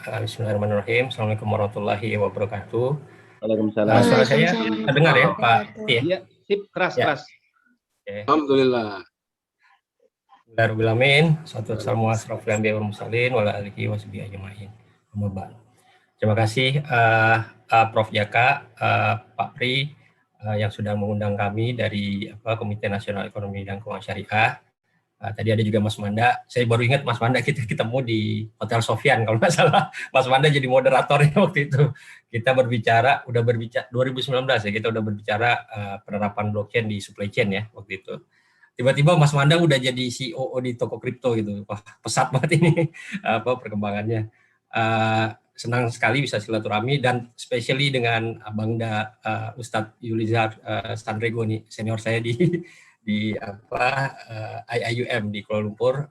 Bismillahirrahmanirrahim. Assalamualaikum warahmatullahi wabarakatuh. Waalaikumsalam. Suara saya terdengar ya, Pak? Iya, sip, keras. Okay. Alhamdulillah. Bismillahirrahmanirrahim. Assalamualaikum warahmatullahi wabarakatuh. Terima kasih Prof. Jaka, Pak Pri yang sudah mengundang kami dari Komite Nasional Ekonomi dan Keuangan Syariah. Tadi ada juga Mas Manda. Saya baru ingat Mas Manda kita ketemu di Hotel Sofyan kalau nggak salah. Mas Manda jadi moderatornya waktu itu. Kita udah berbicara 2019 ya, kita udah berbicara penerapan blockchain di supply chain ya waktu itu. Tiba-tiba Mas Manda udah jadi CEO di toko kripto gitu. Wah, pesat banget ini perkembangannya. Senang sekali bisa silaturahmi dan especially dengan Abangda Ustadz Yulizar Sandrego nih, senior saya di IIUM di Kuala Lumpur.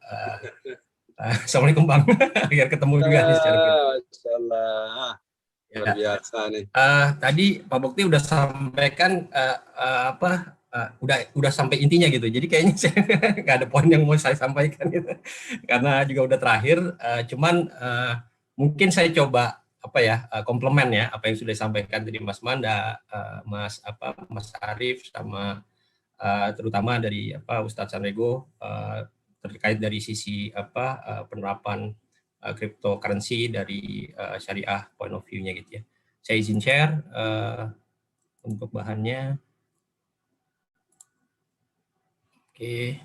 Assalamualaikum Bang, biar ketemu juga nih secara Insyaallah. Luar biasa nih. Tadi Pak Bukti udah sampaikan udah sampai intinya gitu. Jadi kayaknya saya nggak ada poin yang mau saya sampaikan gitu. Karena juga udah terakhir. Cuman mungkin saya coba komplement ya apa yang sudah disampaikan tadi Mas Manda, Mas Arif sama terutama dari Ustadz Sandrego terkait dari sisi penerapan cryptocurrency dari syariah point of view-nya gitu ya. Saya izin share untuk bahannya. Oke.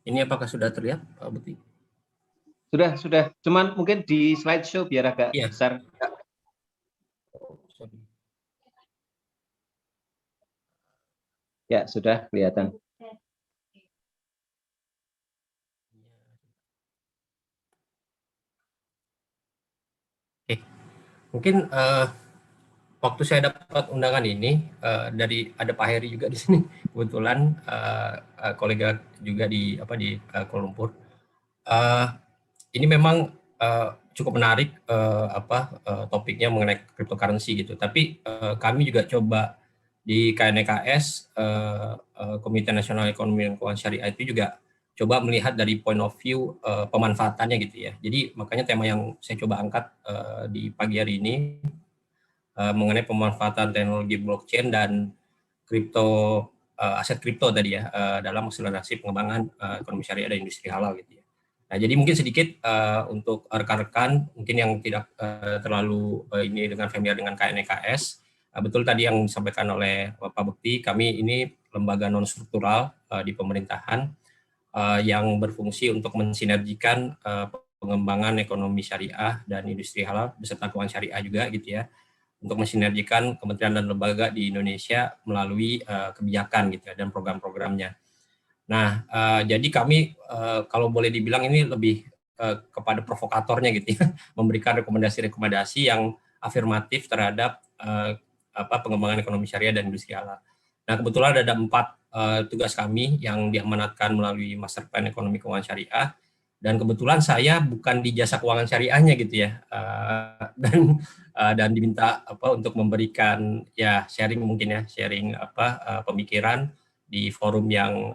Ini apakah sudah terlihat Pak Bukti? Sudah. Cuman mungkin di slideshow biar agak besar. Ya, sudah kelihatan. Oke. Mungkin waktu saya dapat undangan ini dari ada Pak Heri juga di sini, kebetulan kolega juga di Kuala Lumpur. Ini memang cukup menarik topiknya mengenai cryptocurrency gitu. Tapi kami juga coba di KNKS Komite Nasional Ekonomi dan Keuangan Syariah itu juga coba melihat dari point of view pemanfaatannya gitu ya. Jadi makanya tema yang saya coba angkat di pagi hari ini mengenai pemanfaatan teknologi blockchain dan aset kripto tadi ya dalam akselerasi pengembangan ekonomi syariah dan industri halal gitu ya. Nah, jadi mungkin sedikit untuk rekan-rekan mungkin yang tidak terlalu ini dengan familiar dengan KNKS. Betul tadi yang disampaikan oleh Pak Bukti, kami ini lembaga non struktural di pemerintahan yang berfungsi untuk mensinergikan pengembangan ekonomi syariah dan industri halal beserta keuangan syariah juga gitu ya, untuk mensinergikan kementerian dan lembaga di Indonesia melalui kebijakan gitu ya dan program-programnya. Nah, jadi kami kalau boleh dibilang ini lebih kepada provokatornya gitu ya, memberikan rekomendasi-rekomendasi yang afirmatif terhadap pengembangan ekonomi syariah dan industri halal. Nah, kebetulan ada 4 tugas kami yang diamanatkan melalui Master Plan Ekonomi Keuangan Syariah, dan kebetulan saya bukan di jasa keuangan syariahnya gitu ya, dan diminta untuk memberikan ya sharing mungkin ya, sharing pemikiran di forum yang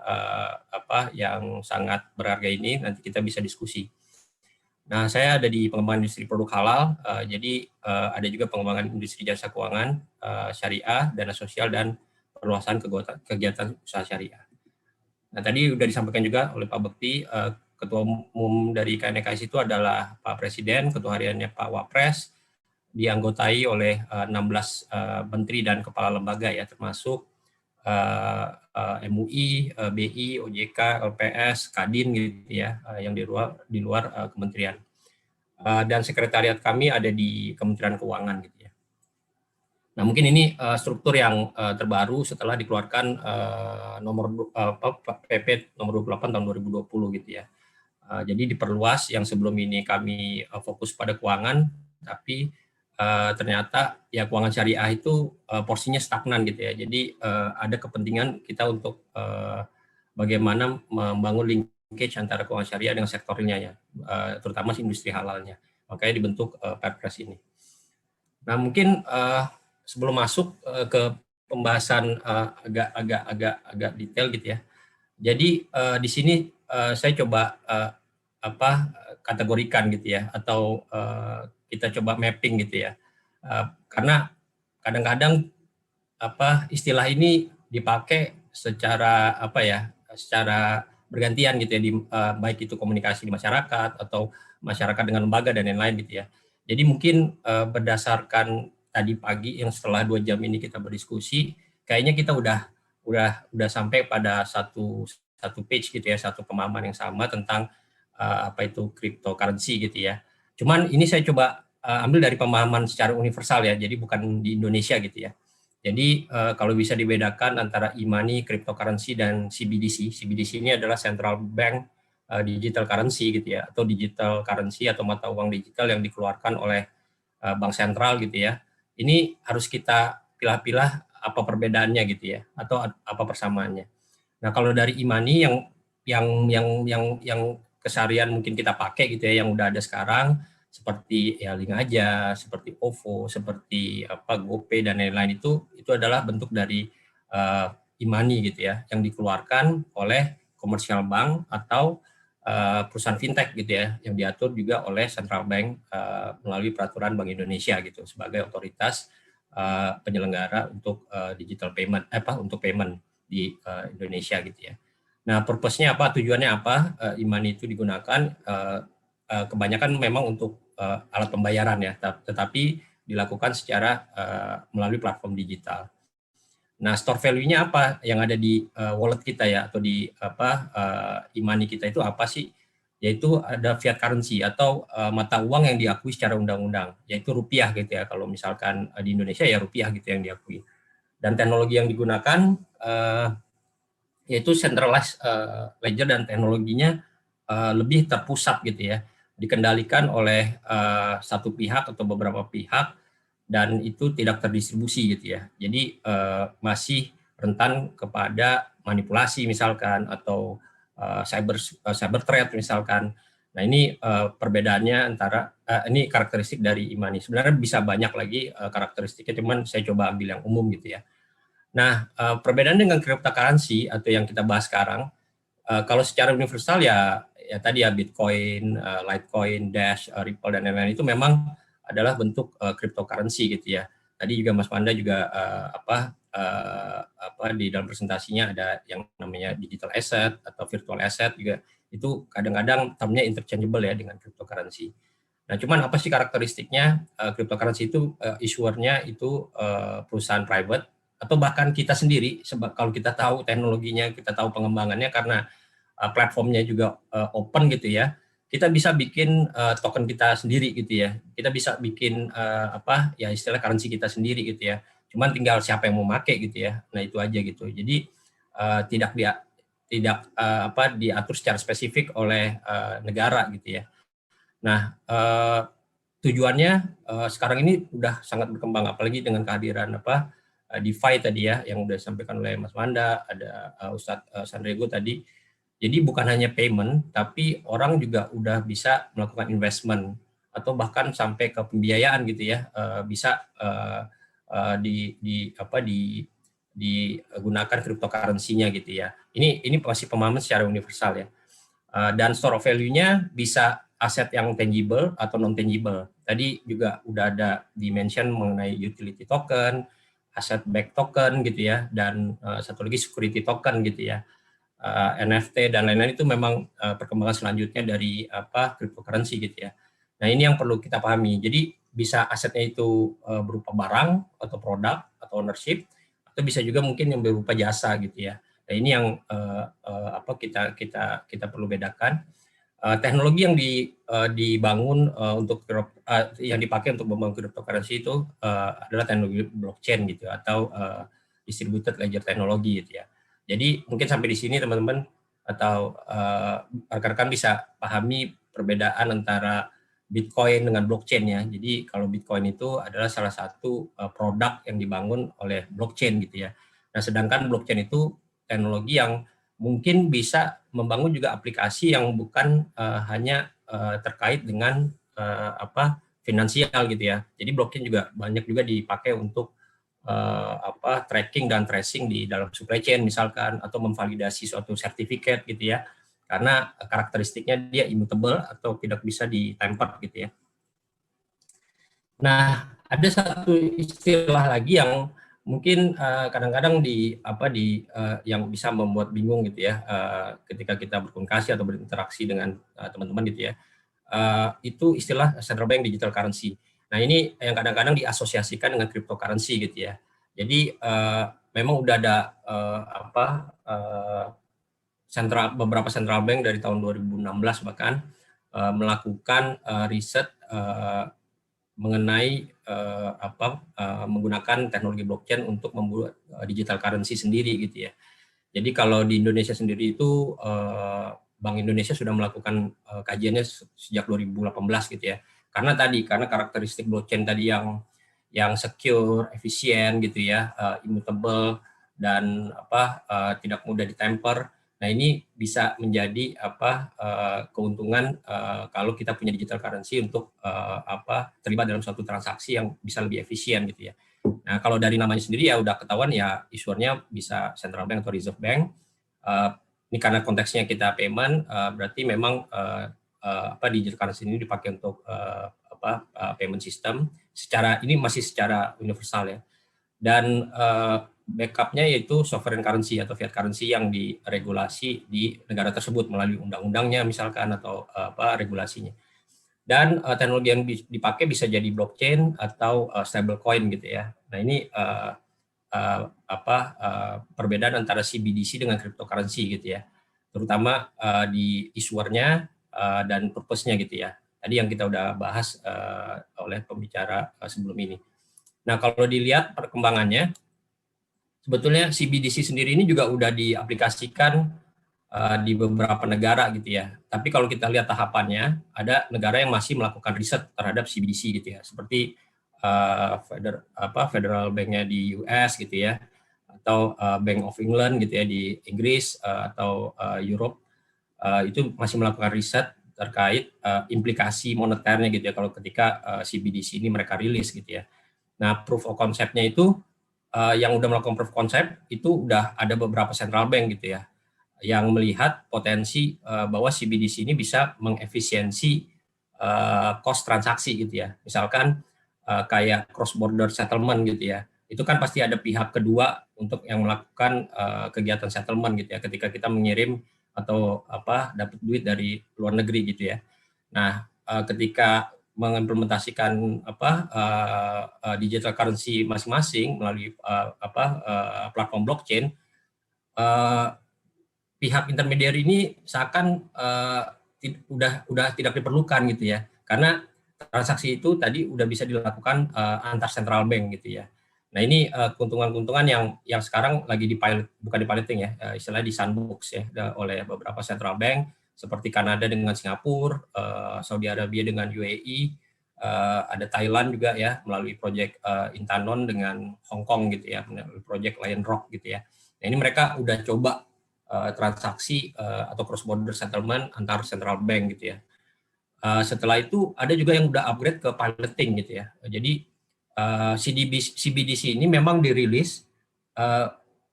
yang sangat berharga ini. Nanti kita bisa diskusi. Nah, saya ada di pengembangan industri produk halal, jadi ada juga pengembangan industri jasa keuangan syariah, dana sosial, dan perluasan kegiatan usaha syariah. Nah, tadi sudah disampaikan juga oleh Pak Bekti, Ketua Umum dari KNKS itu adalah Pak Presiden, Ketua Hariannya Pak Wapres, dianggotai oleh 16 menteri dan kepala lembaga ya, termasuk MUI, BI, OJK, LPS, Kadin gitu ya, yang di luar kementerian. Dan sekretariat kami ada di Kementerian Keuangan gitu ya. Nah, mungkin ini struktur yang terbaru setelah dikeluarkan PP nomor 28 tahun 2020 gitu ya. Jadi diperluas, yang sebelum ini kami fokus pada keuangan, tapi ternyata ya keuangan syariah itu porsinya stagnan gitu ya. Jadi ada kepentingan kita untuk bagaimana membangun linkage antara keuangan syariah dengan sektor realnya ya, terutama industri halalnya. Makanya dibentuk Perpres ini. Nah, mungkin sebelum masuk ke pembahasan agak detail gitu ya. Jadi di sini saya coba kategorikan gitu ya, atau kita coba mapping gitu ya. Karena kadang-kadang istilah ini dipakai secara secara bergantian gitu ya, baik itu komunikasi di masyarakat atau masyarakat dengan lembaga dan lain-lain gitu ya. Jadi mungkin berdasarkan tadi pagi yang setelah 2 jam ini kita berdiskusi, kayaknya kita udah sampai pada satu page gitu ya, satu pemahaman yang sama tentang apa itu cryptocurrency gitu ya. Cuman ini saya coba ambil dari pemahaman secara universal ya, jadi bukan di Indonesia gitu ya. Jadi kalau bisa dibedakan antara e-money, cryptocurrency, dan CBDC. CBDC ini adalah Central Bank Digital Currency gitu ya, atau digital currency atau mata uang digital yang dikeluarkan oleh bank sentral gitu ya. Ini harus kita pilah-pilah apa perbedaannya gitu ya, atau apa persamaannya. Nah, kalau dari e-money yang keseharian mungkin kita pakai gitu ya, yang udah ada sekarang, seperti ya Link Aja, seperti OVO, seperti GoPay dan lain-lain, itu adalah bentuk dari e-money gitu ya, yang dikeluarkan oleh komersial bank atau perusahaan fintech gitu ya, yang diatur juga oleh Central Bank melalui peraturan Bank Indonesia gitu, sebagai otoritas penyelenggara untuk digital payment, untuk payment di Indonesia gitu ya. Nah, purpose-nya apa, tujuannya apa e-money itu digunakan? Kebanyakan memang untuk alat pembayaran ya, tetapi dilakukan secara melalui platform digital. Nah, store value-nya apa yang ada di wallet kita ya, atau di e-money kita itu apa sih? Yaitu ada fiat currency atau mata uang yang diakui secara undang-undang, yaitu rupiah gitu ya. Kalau misalkan di Indonesia ya rupiah gitu yang diakui. Dan teknologi yang digunakan yaitu centralized ledger, dan teknologinya lebih terpusat gitu ya, dikendalikan oleh satu pihak atau beberapa pihak, dan itu tidak terdistribusi gitu ya. Jadi masih rentan kepada manipulasi misalkan, atau cyber threat misalkan. Nah, ini perbedaannya antara ini karakteristik dari e-money. Sebenarnya bisa banyak lagi karakteristiknya, cuman saya coba ambil yang umum gitu ya. Nah, perbedaan dengan cryptocurrency atau yang kita bahas sekarang, kalau secara universal ya tadi ya Bitcoin, Litecoin, Dash, Ripple dan lain-lain itu memang adalah bentuk cryptocurrency gitu ya. Tadi juga Mas Panda juga di dalam presentasinya ada yang namanya digital asset atau virtual asset juga, itu kadang-kadang termnya interchangeable ya dengan cryptocurrency. Nah, cuman apa sih karakteristiknya? Cryptocurrency itu issuernya itu perusahaan private atau bahkan kita sendiri, sebab kalau kita tahu teknologinya, kita tahu pengembangannya, karena platformnya juga open gitu ya, kita bisa bikin token kita sendiri gitu ya, kita bisa bikin ya istilah currency kita sendiri gitu ya, cuman tinggal siapa yang mau pakai gitu ya. Nah, itu aja gitu. Jadi tidak diatur secara spesifik oleh negara gitu ya. Nah, tujuannya sekarang ini udah sangat berkembang, apalagi dengan kehadiran DeFi tadi ya, yang udah disampaikan oleh Mas Manda, ada Ustadz Sandrego tadi. Jadi bukan hanya payment, tapi orang juga udah bisa melakukan investment atau bahkan sampai ke pembiayaan gitu ya, bisa digunakan cryptocurrency-nya gitu ya. Ini masih pemahaman secara universal ya. Dan store of value-nya bisa aset yang tangible atau non tangible. Tadi juga udah ada dimension mengenai utility token, asset back token gitu ya, dan satu lagi security token gitu ya. NFT dan lain-lain itu memang perkembangan selanjutnya dari cryptocurrency gitu ya. Nah, ini yang perlu kita pahami. Jadi bisa asetnya itu berupa barang atau produk atau ownership, atau bisa juga mungkin yang berupa jasa gitu ya. Nah, ini yang kita perlu bedakan. Teknologi yang dibangun untuk yang dipakai untuk membangun cryptocurrency itu adalah teknologi blockchain gitu, atau distributed ledger technology gitu ya. Jadi mungkin sampai di sini teman-teman atau rekan-rekan bisa pahami perbedaan antara Bitcoin dengan blockchain ya. Jadi kalau Bitcoin itu adalah salah satu produk yang dibangun oleh blockchain gitu ya. Nah, sedangkan blockchain itu teknologi yang mungkin bisa membangun juga aplikasi yang bukan hanya terkait dengan finansial gitu ya. Jadi blockchain juga banyak juga dipakai untuk tracking dan tracing di dalam supply chain misalkan, atau memvalidasi suatu sertifikat gitu ya. karena karakteristiknya dia immutable atau tidak bisa di-tamper gitu ya. Nah, ada satu istilah lagi yang mungkin kadang-kadang yang bisa membuat bingung gitu ya ketika kita berkomunikasi atau berinteraksi dengan teman-teman gitu ya. Itu istilah central bank digital currency. Nah, ini yang kadang-kadang diasosiasikan dengan cryptocurrency gitu ya. Jadi memang udah ada beberapa central bank dari tahun 2016 bahkan melakukan riset mengenai menggunakan teknologi blockchain untuk membuat digital currency sendiri gitu ya. Jadi kalau di Indonesia sendiri itu Bank Indonesia sudah melakukan kajiannya sejak 2018 gitu ya. Karena karakteristik blockchain tadi yang secure, efisien gitu ya, immutable dan tidak mudah ditamper. Nah, ini bisa menjadi keuntungan kalau kita punya digital currency untuk terlibat dalam suatu transaksi yang bisa lebih efisien gitu ya. Nah, kalau dari namanya sendiri ya udah ketahuan ya issuernya bisa central bank atau reserve bank. Ini karena konteksnya kita payment, berarti memang digital currency ini dipakai untuk payment system. Ini masih secara universal ya. Dan backupnya yaitu sovereign currency atau fiat currency yang diregulasi di negara tersebut melalui undang-undangnya misalkan atau regulasinya. Dan teknologi yang dipakai bisa jadi blockchain atau stablecoin gitu ya. Nah, ini perbedaan antara CBDC dengan cryptocurrency gitu ya. Terutama di issuernya dan purpose-nya gitu ya. Tadi yang kita udah bahas oleh pembicara sebelum ini. Nah, kalau dilihat perkembangannya, sebetulnya CBDC sendiri ini juga udah diaplikasikan di beberapa negara gitu ya. Tapi kalau kita lihat tahapannya, ada negara yang masih melakukan riset terhadap CBDC gitu ya. Seperti Federal Bank-nya di US gitu ya, atau Bank of England gitu ya di Inggris atau Europe, itu masih melakukan riset terkait implikasi moneternya gitu ya kalau ketika CBDC ini mereka rilis gitu ya. Nah, proof of concept-nya itu yang udah melakukan proof of concept itu udah ada beberapa central bank gitu ya yang melihat potensi bahwa CBDC ini bisa mengefisiensi cost transaksi gitu ya. Misalkan kayak cross border settlement gitu ya. Itu kan pasti ada pihak kedua untuk yang melakukan kegiatan settlement gitu ya ketika kita mengirim atau dapat duit dari luar negeri gitu ya. Nah, ketika mengimplementasikan digital currency masing-masing melalui platform blockchain, pihak intermediary ini seakan udah tidak diperlukan gitu ya, karena transaksi itu tadi udah bisa dilakukan antar central bank gitu ya. Nah, ini keuntungan-keuntungan yang sekarang lagi bukan di piloting ya, istilahnya di sandbox ya oleh beberapa central bank seperti Kanada dengan Singapura, Saudi Arabia dengan UAE, ada Thailand juga ya melalui proyek Intanon dengan Hong Kong gitu ya, melalui proyek Lion Rock gitu ya. Nah, ini mereka udah coba transaksi atau cross border settlement antar central bank gitu ya. Setelah itu ada juga yang udah upgrade ke piloting gitu ya. Jadi CBDC ini memang dirilis,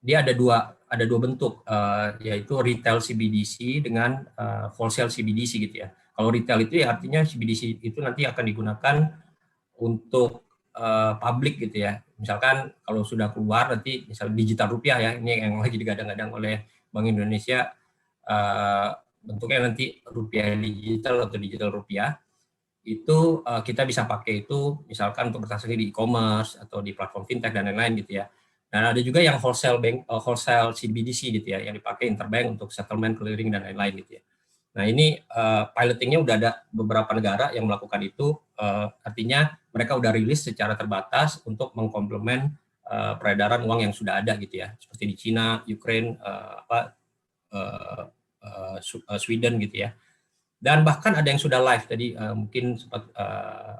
dia ada dua bentuk, yaitu retail CBDC dengan wholesale CBDC gitu ya. Kalau retail itu ya artinya CBDC itu nanti akan digunakan untuk publik gitu ya. Misalkan kalau sudah keluar nanti misal digital rupiah ya, ini yang lagi digadang-gadang oleh Bank Indonesia, bentuknya nanti rupiah digital atau digital rupiah, itu kita bisa pakai itu misalkan untuk bertransaksi di e-commerce atau di platform fintech dan lain-lain gitu ya. Dan ada juga yang wholesale CBDC gitu ya, yang dipakai interbank untuk settlement, clearing dan lain-lain gitu ya. Nah, ini pilotingnya udah ada beberapa negara yang melakukan itu, artinya mereka udah rilis secara terbatas untuk mengkomplement peredaran uang yang sudah ada gitu ya, seperti di Cina, Ukraine, Sweden gitu ya. Dan bahkan ada yang sudah live tadi mungkin sempat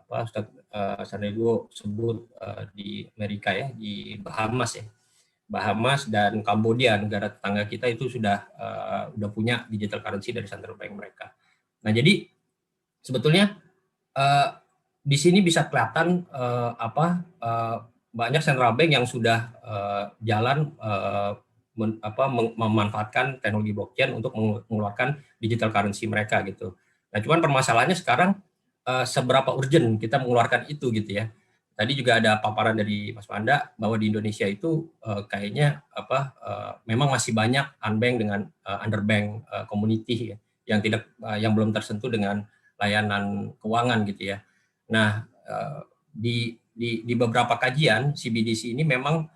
Ustaz Sandiago sebut di Amerika ya, di Bahamas ya. Bahamas dan Kambodia, negara tetangga kita itu sudah punya digital currency dari central bank mereka. Nah, jadi sebetulnya di sini bisa kelihatan banyak central bank yang sudah jalan memanfaatkan teknologi blockchain untuk mengeluarkan digital currency mereka gitu. Nah, cuman permasalahannya sekarang seberapa urgent kita mengeluarkan itu gitu ya. Tadi juga ada paparan dari Mas Panda bahwa di Indonesia itu kayaknya memang masih banyak unbank dengan underbank community ya, yang belum tersentuh dengan layanan keuangan gitu ya. Nah, di beberapa kajian CBDC ini memang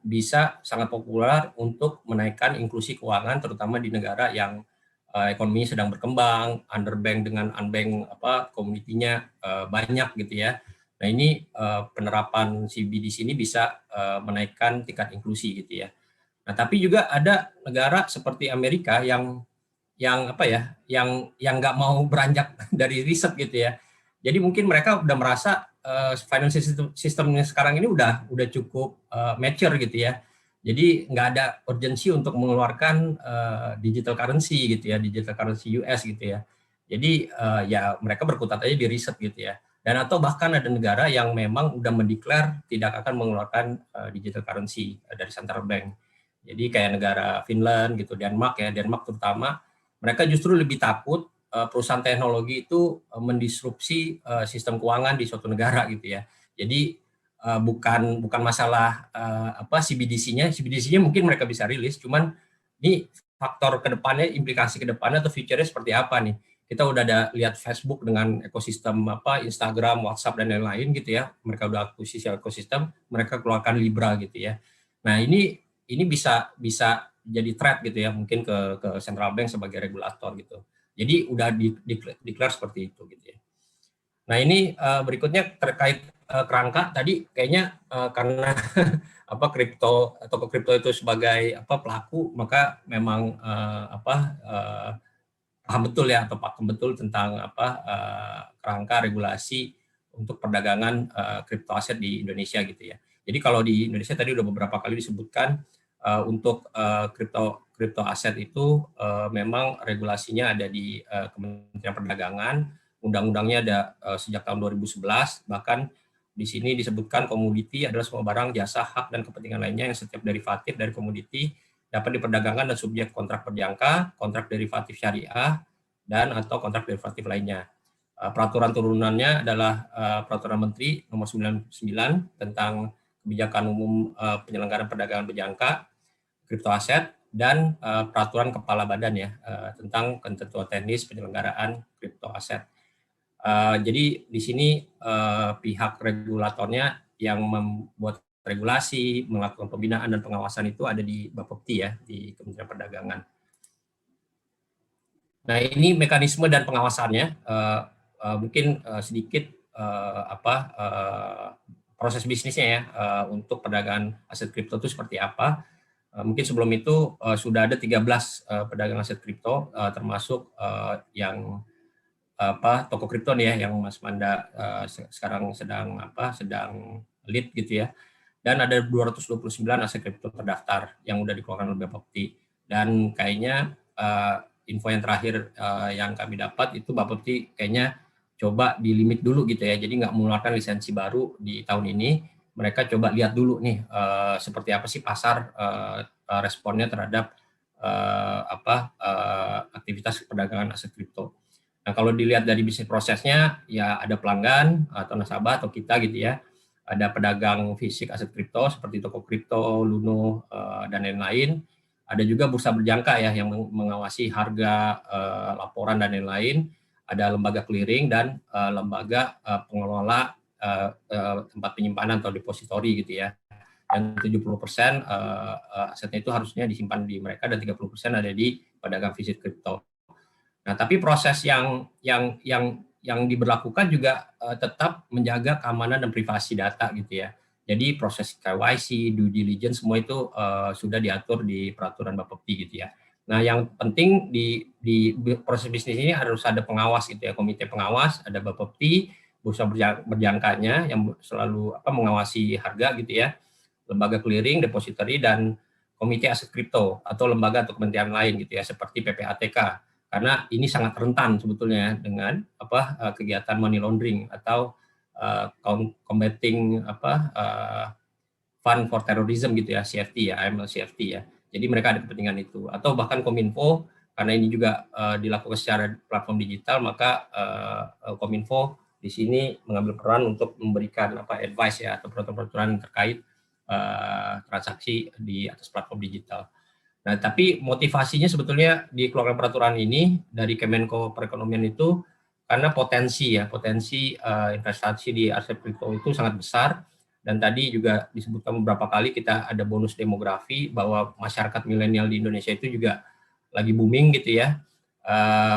bisa sangat populer untuk menaikkan inklusi keuangan terutama di negara yang ekonominya sedang berkembang, underbank dengan unbank community-nya banyak gitu ya. Nah, ini penerapan CBDC ini bisa menaikkan tingkat inklusi gitu ya. Nah, tapi juga ada negara seperti Amerika yang nggak mau beranjak dari riset gitu ya. Jadi mungkin mereka udah merasa financial systemnya sekarang ini udah cukup mature gitu ya. Jadi nggak ada urgensi untuk mengeluarkan digital currency gitu ya, digital currency US gitu ya. Jadi ya mereka berkutat aja di riset gitu ya. Dan atau bahkan ada negara yang memang udah mendeklar tidak akan mengeluarkan digital currency dari central bank. Jadi kayak negara Finland gitu, Denmark terutama, mereka justru lebih takut perusahaan teknologi itu mendisrupsi sistem keuangan di suatu negara gitu ya. Jadi bukan masalah CBDC-nya mungkin mereka bisa rilis, cuman ini faktor kedepannya, implikasi kedepannya atau future-nya seperti apa nih? Kita udah ada lihat Facebook dengan ekosistem Instagram, WhatsApp dan lain-lain gitu ya. Mereka udah akuisisi ekosistem, mereka keluarkan Libra gitu ya. Nah, ini bisa jadi threat gitu ya, mungkin ke central bank sebagai regulator gitu. Jadi udah declare seperti itu gitu ya. Nah, ini berikutnya terkait kerangka tadi kayaknya karena toko kripto itu sebagai pelaku, maka memang paham betul ya atau pakem betul tentang kerangka regulasi untuk perdagangan kripto aset di Indonesia gitu ya. Jadi kalau di Indonesia tadi udah beberapa kali disebutkan untuk kripto aset itu memang regulasinya ada di Kementerian Perdagangan, undang-undangnya ada sejak tahun 2011, bahkan di sini disebutkan komoditi adalah semua barang, jasa, hak, dan kepentingan lainnya yang setiap derivatif dari komoditi dapat diperdagangkan dan subjek kontrak berjangka, kontrak derivatif syariah, dan atau kontrak derivatif lainnya. Peraturan turunannya adalah Peraturan Menteri Nomor 99 tentang kebijakan umum penyelenggaraan perdagangan berjangka kripto aset dan peraturan kepala badan ya tentang ketentuan teknis penyelenggaraan kripto aset. Jadi di sini pihak regulatornya yang membuat regulasi, melakukan pembinaan dan pengawasan itu ada di Bapepti ya, di Kementerian Perdagangan. Nah, ini mekanisme dan pengawasannya mungkin sedikit proses bisnisnya ya untuk perdagangan aset kripto itu seperti apa. Mungkin sebelum itu sudah ada 13 pedagang aset kripto termasuk yang toko kripto nih ya yang Mas Manda sekarang sedang lead gitu ya. Dan ada 229 aset kripto terdaftar yang udah dikeluarkan oleh Bapepti. Dan kayaknya info yang terakhir yang kami dapat itu Bapepti kayaknya coba di limit dulu gitu ya. Jadi nggak mengeluarkan lisensi baru di tahun ini. Mereka coba lihat dulu nih seperti apa sih pasar responnya terhadap aktivitas perdagangan aset kripto. Nah, kalau dilihat dari bisnis prosesnya ya ada pelanggan atau nasabah atau kita gitu ya. Ada pedagang fisik aset kripto seperti toko kripto, Luno, dan lain-lain. Ada juga bursa berjangka ya yang mengawasi harga, laporan dan lain-lain. Ada lembaga clearing dan lembaga pengelola tempat penyimpanan atau depository gitu ya. Dan 70% asetnya itu harusnya disimpan di mereka dan 30% ada di pedagang fisik kripto. Nah, tapi proses yang diberlakukan juga tetap menjaga keamanan dan privasi data gitu ya. Jadi proses KYC, due diligence semua itu sudah diatur di peraturan Bapepti gitu ya. Nah, yang penting di proses bisnis ini harus ada pengawas gitu ya, komite pengawas, ada Bapepti, bursa berjangkanya yang selalu mengawasi harga gitu ya, lembaga clearing, depository dan komite aset kripto atau lembaga atau kementerian lain gitu ya seperti PPATK. Karena ini sangat rentan sebetulnya dengan kegiatan money laundering atau combating fund for terrorism gitu ya, CFT ya, AML CFT ya. Jadi mereka ada kepentingan itu. Atau bahkan Kominfo, karena ini juga dilakukan secara platform digital, maka Kominfo di sini mengambil peran untuk memberikan advice ya atau peraturan-peraturan terkait transaksi di atas platform digital. Nah, tapi motivasinya sebetulnya dikeluarkan peraturan ini dari Kemenko Perekonomian itu karena potensi investasi di aset kripto itu sangat besar, dan tadi juga disebutkan beberapa kali kita ada bonus demografi bahwa masyarakat milenial di Indonesia itu juga lagi booming gitu ya.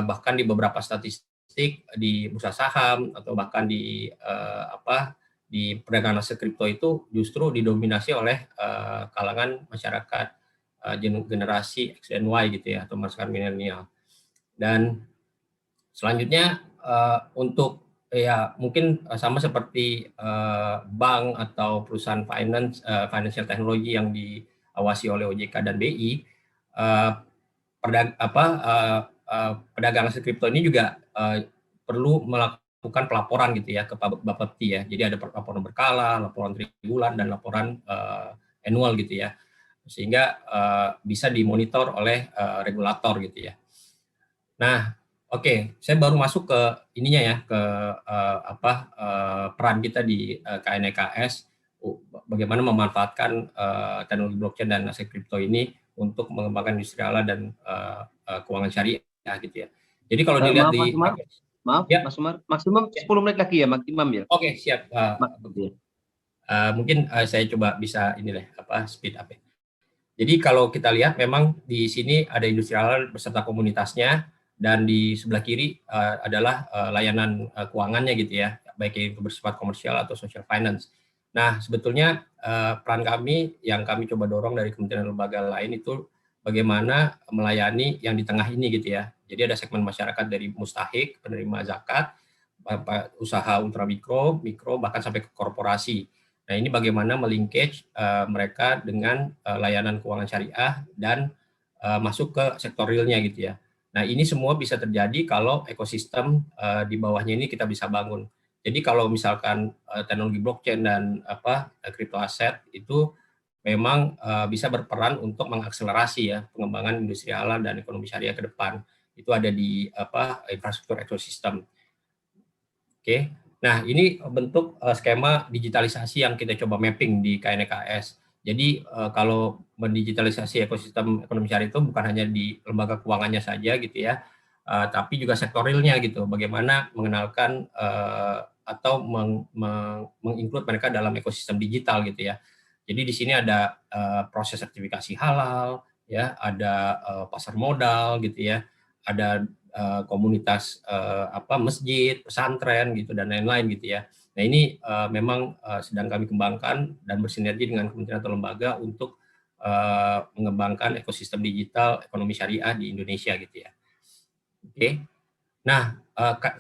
Bahkan di beberapa statistik di bursa saham atau bahkan di perdagangan aset kripto itu justru didominasi oleh kalangan masyarakat generasi X dan Y gitu ya, atau masyarakat milenial. Dan selanjutnya untuk ya mungkin sama seperti bank atau perusahaan financial technology yang diawasi oleh OJK dan BI, pedagang aset kripto ini juga perlu melakukan pelaporan gitu ya ke Bapepti ya. Jadi ada laporan berkala, laporan tribulan, dan laporan annual gitu ya, sehingga bisa dimonitor oleh regulator gitu ya. Nah, oke, saya baru masuk ke ininya ya, ke peran kita di KNEKS, bagaimana memanfaatkan teknologi blockchain dan aset kripto ini untuk mengembangkan industri halal dan keuangan syariah gitu ya. Jadi kalau dilihat maaf, ya. Mas Umar, maksimum 10 menit lagi ya, maksimum ya. Oke, siap. Mungkin saya coba bisa speed up ya. Jadi kalau kita lihat memang di sini ada industri halal beserta komunitasnya, dan di sebelah kiri adalah layanan keuangannya gitu ya, baik itu bersifat komersial atau social finance. Nah, sebetulnya peran kami yang kami coba dorong dari kementerian lembaga lain itu bagaimana melayani yang di tengah ini gitu ya. Jadi ada segmen masyarakat dari mustahik, penerima zakat, usaha ultramikro, mikro, bahkan sampai ke korporasi. Nah, ini bagaimana melinkage mereka dengan layanan keuangan syariah dan masuk ke sektor realnya gitu ya. Nah, ini semua bisa terjadi kalau ekosistem di bawahnya ini kita bisa bangun. Jadi kalau misalkan teknologi blockchain dan crypto aset itu memang bisa berperan untuk mengakselerasi ya pengembangan industri halal dan ekonomi syariah ke depan. Itu ada di infrastruktur ekosistem. Oke. Nah, ini bentuk skema digitalisasi yang kita coba mapping di KNEKS. Jadi kalau mendigitalisasi ekosistem ekonomi syariah itu bukan hanya di lembaga keuangannya saja gitu ya, tapi juga sektor realnya gitu. Bagaimana mengenalkan atau menginclude mereka dalam ekosistem digital gitu ya. Jadi di sini ada proses sertifikasi halal, ya, ada pasar modal gitu ya, ada komunitas masjid, pesantren gitu dan lain-lain gitu ya. Nah, ini memang sedang kami kembangkan dan bersinergi dengan kementerian atau lembaga untuk mengembangkan ekosistem digital ekonomi syariah di Indonesia gitu ya. Oke. Nah,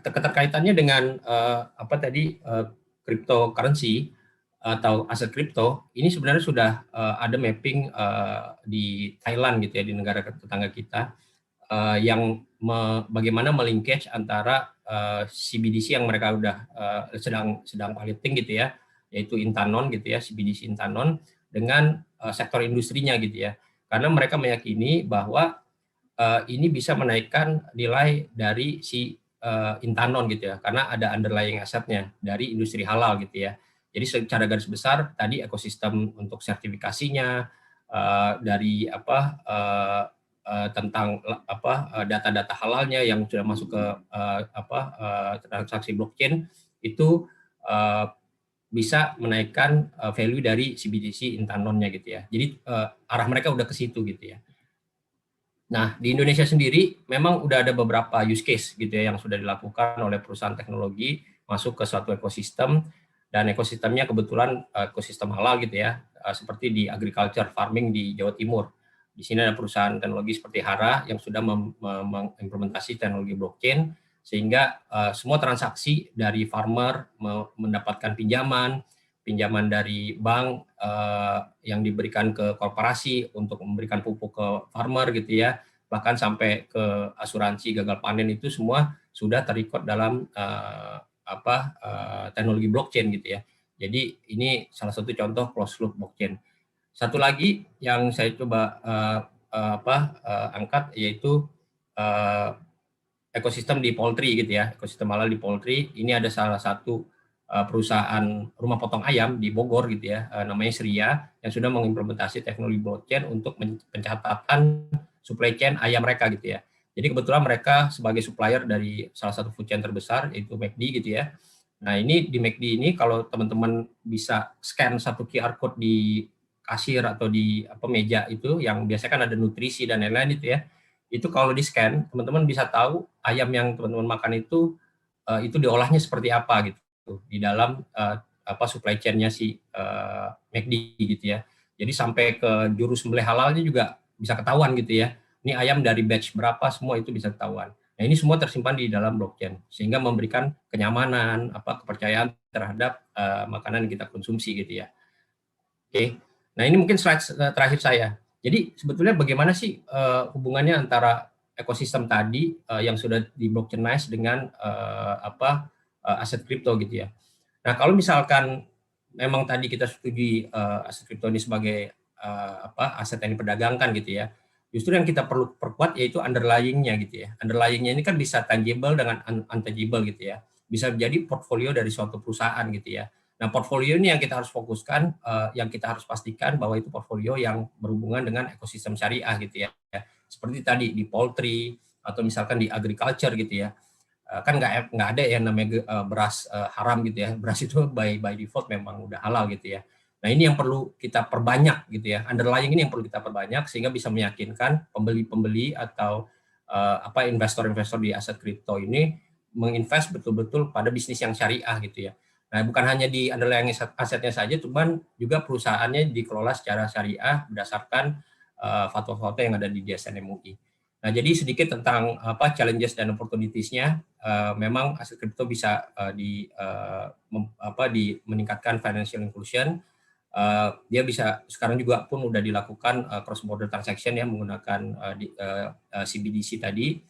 keterkaitannya dengan cryptocurrency atau aset kripto ini sebenarnya sudah ada mapping di Thailand gitu ya, di negara tetangga kita, yang bagaimana melinkage antara CBDC yang mereka udah sedang piloting gitu ya, yaitu Intanon gitu ya, CBDC Intanon, dengan sektor industrinya gitu ya. Karena mereka meyakini bahwa ini bisa menaikkan nilai dari si Intanon gitu ya, karena ada underlying asetnya dari industri halal gitu ya. Jadi secara garis besar tadi ekosistem untuk sertifikasinya, dari tentang data-data halalnya yang sudah masuk ke transaksi blockchain itu bisa menaikkan value dari CBDC Intanonnya gitu ya. Jadi arah mereka udah ke situ gitu ya. Nah, di Indonesia sendiri memang udah ada beberapa use case gitu ya yang sudah dilakukan oleh perusahaan teknologi masuk ke suatu ekosistem, dan ekosistemnya kebetulan ekosistem halal gitu ya, seperti di agriculture farming di Jawa Timur. Di sini ada perusahaan teknologi seperti Hara yang sudah mengimplementasi teknologi blockchain, sehingga semua transaksi dari farmer mendapatkan pinjaman dari bank yang diberikan ke korporasi untuk memberikan pupuk ke farmer gitu ya, bahkan sampai ke asuransi gagal panen, itu semua sudah terrecord dalam teknologi blockchain gitu ya. Jadi ini salah satu contoh closed loop blockchain. Satu lagi yang saya coba angkat yaitu ekosistem di poultry gitu ya, ekosistem halal di poultry. Ini ada salah satu perusahaan rumah potong ayam di Bogor gitu ya, namanya Seria, yang sudah mengimplementasi teknologi blockchain untuk pencatatan supply chain ayam mereka gitu ya. Jadi kebetulan mereka sebagai supplier dari salah satu food chain terbesar yaitu McD gitu ya. Nah ini di McD ini kalau teman-teman bisa scan satu QR code di kasir atau di meja itu yang biasanya kan ada nutrisi dan lain-lain itu ya. Itu kalau di scan teman-teman bisa tahu ayam yang teman-teman makan itu diolahnya seperti apa gitu di dalam supply chain-nya si McD gitu ya. Jadi sampai ke juru sembelih halalnya juga bisa ketahuan gitu ya. Ini ayam dari batch berapa, semua itu bisa ketahuan. Nah ini semua tersimpan di dalam blockchain sehingga memberikan kenyamanan, kepercayaan terhadap makanan yang kita konsumsi gitu ya. Oke. Nah ini mungkin slide terakhir saya. Jadi sebetulnya bagaimana sih hubungannya antara ekosistem tadi yang sudah di blockchainize dengan aset kripto gitu ya. Nah kalau misalkan memang tadi kita setujui aset kripto ini sebagai aset yang diperdagangkan gitu ya, justru yang kita perlu perkuat yaitu underlying-nya gitu ya. Underlying-nya ini kan bisa tangible dengan untangible gitu ya. Bisa menjadi portfolio dari suatu perusahaan gitu ya. Nah, portfolio ini yang kita harus fokuskan, yang kita harus pastikan bahwa itu portfolio yang berhubungan dengan ekosistem syariah gitu ya. Seperti tadi di poultry atau misalkan di agriculture gitu ya. Kan nggak ada yang namanya beras haram gitu ya. Beras itu by default memang udah halal gitu ya. Nah, ini yang perlu kita perbanyak gitu ya. Underlying ini yang perlu kita perbanyak sehingga bisa meyakinkan pembeli-pembeli atau investor-investor di aset kripto ini menginvest betul-betul pada bisnis yang syariah gitu ya. Nah, bukan hanya di underlying asetnya saja, cuman juga perusahaannya dikelola secara syariah berdasarkan fatwa-fatwa yang ada di DSN MUI. Nah, jadi sedikit tentang challenges dan opportunities-nya. Memang aset kripto bisa meningkatkan financial inclusion. Dia bisa sekarang juga pun udah dilakukan cross border transaction ya menggunakan CBDC tadi.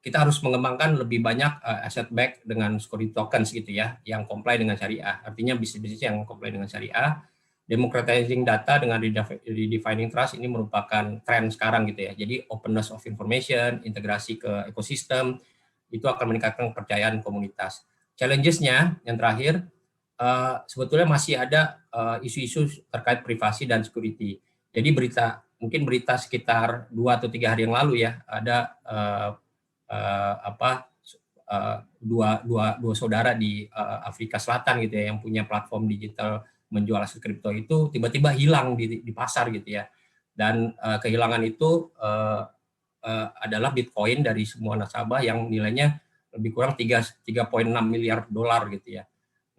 Kita harus mengembangkan lebih banyak asset back dengan security tokens gitu ya, yang comply dengan syariah. Artinya bisnis-bisnis yang comply dengan syariah. Democratizing data dengan redefining trust ini merupakan tren sekarang gitu ya. Jadi openness of information, integrasi ke ekosistem, itu akan meningkatkan kepercayaan komunitas. Challenges-nya yang terakhir, sebetulnya masih ada isu-isu terkait privasi dan security. Jadi mungkin berita sekitar 2 atau 3 hari yang lalu ya, ada dua saudara di Afrika Selatan gitu ya yang punya platform digital menjual aset kripto itu tiba-tiba hilang di pasar gitu ya, dan kehilangan itu adalah Bitcoin dari semua nasabah yang nilainya lebih kurang 3,6 miliar dolar gitu ya.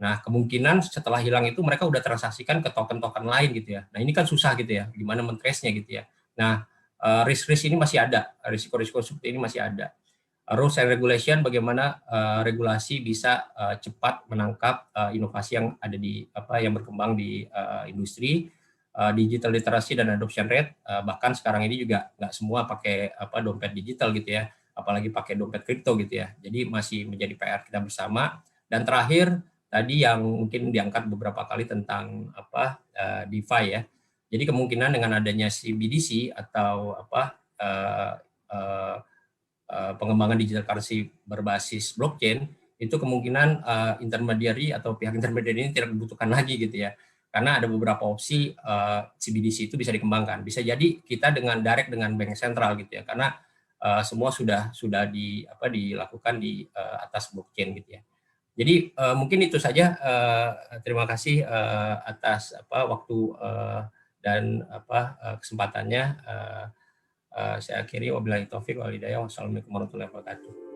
Nah kemungkinan setelah hilang itu mereka udah transaksikan ke token-token lain gitu ya. Nah ini kan susah gitu ya, gimana men-trace-nya gitu ya. Nah risk-risk ini masih ada, risiko-risiko seperti ini masih ada. Rules and regulation, bagaimana regulasi bisa cepat menangkap inovasi yang ada yang berkembang di industri, digital literacy dan adoption rate, bahkan sekarang ini juga nggak semua pakai dompet digital gitu ya, apalagi pakai dompet kripto gitu ya. Jadi masih menjadi PR kita bersama. Dan terakhir tadi yang mungkin diangkat beberapa kali tentang DeFi ya. Jadi kemungkinan dengan adanya CBDC atau pengembangan digital currency berbasis blockchain, itu kemungkinan intermediary atau pihak intermediary ini tidak dibutuhkan lagi gitu ya. Karena ada beberapa opsi CBDC itu bisa dikembangkan. Bisa jadi kita direct dengan bank sentral gitu ya. Karena semua sudah dilakukan di atas blockchain gitu ya. Jadi mungkin itu saja. Terima kasih atas waktu dan kesempatannya. Saya akhiri, wabillahi taufik wal hidayah. Wassalamualaikum warahmatullahi wabarakatuh.